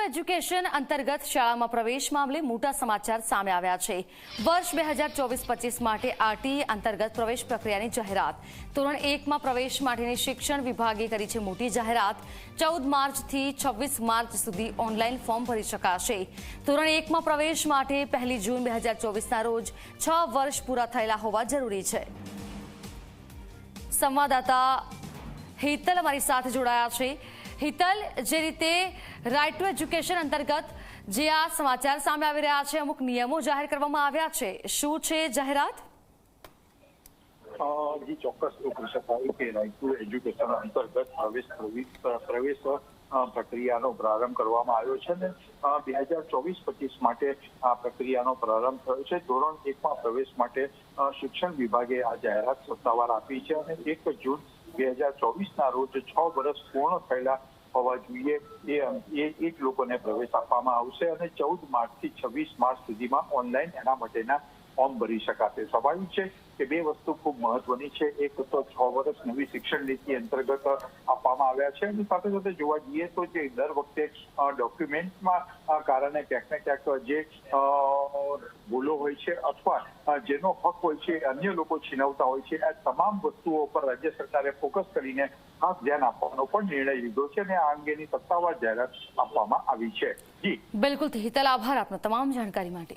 Education અંતર્ગત શાળામાં પ્રવેશ મામલે મોટા સમાચાર સામે આવ્યા છે। વર્ષ 2024-25 માટે આરટીઈ અંતર્ગત પ્રવેશ પ્રક્રિયાની જાહેરાત। ધોરણ 1માં પ્રવેશ માટેની શિક્ષણ વિભાગે કરી છે મોટી જાહેરાત। 14 માર્ચથી 26 માર્ચ સુધી ઓનલાઈન ફોર્મ ભરી શકાશે। ધોરણ 1માં પ્રવેશ માટે 1 જૂન 2024ના રોજ 6 વર્ષ પૂરા થયેલા હોવા જરૂરી છે। સંવાદદાતા હિતલ અમારી સાથે જોડાયા છે। હિતલ, જે રીતે રાઇટ ટુ એજ્યુકેશન અંતર્ગત જે આ સમાચાર સામે આવી રહ્યા છે, અમુક નિયમો જાહેર કરવામાં આવ્યા છે, શું છે જાહેરાત? જી ચોક્કસ તો કહી શકાય કે રાઇટ ટુ એજ્યુકેશન અંતર્ગત પ્રવેશ પ્રક્રિયાનો પ્રારંભ કરવામાં આવ્યો છે ને 2024-25 માટે આ પ્રક્રિયાનો પ્રારંભ થયો છે। ધોરણ 1માં પ્રવેશ માટે શિક્ષણ વિભાગે આ જાહેરાત સત્તાવાર આપી છે અને 1 જૂન 2024ના રોજ 6 વર્ષ પૂર્ણ થયેલા હોવા જોઈએ એ જ લોકોને પ્રવેશ આપવામાં આવશે અને 14 માર્ચથી 26 માર્ચ સુધીમાં ઓનલાઈન એના માટેના ફોર્મ ભરી શકાશે। સ્વાભાવિક છે કે બે વસ્તુ ખૂબ મહત્વની છે। એક તો 6 વર્ષ નવી શિક્ષણ નીતિ અંતર્ગત આપવામાં આવ્યા છે અને સાથે સાથે જોવા જઈએ તો જે દર વખતે ડોક્યુમેન્ટમાં કારણે ક્યાંક ને ક્યાંક જે ભૂલો હોય છે અથવા જેનો હક હોય છે અન્ય લોકો છીનવતા હોય છે, આ તમામ વસ્તુઓ પર રાજ્ય સરકારે ફોકસ કરીને ખાસ ધ્યાન આપવાનો પણ નિર્ણય લીધો છે અને આ અંગેની સત્તાવાર જાહેરાત આપવામાં આવી છે। જી બિલકુલ હિતલ, આભાર આપનો તમામ જાણકારી માટે।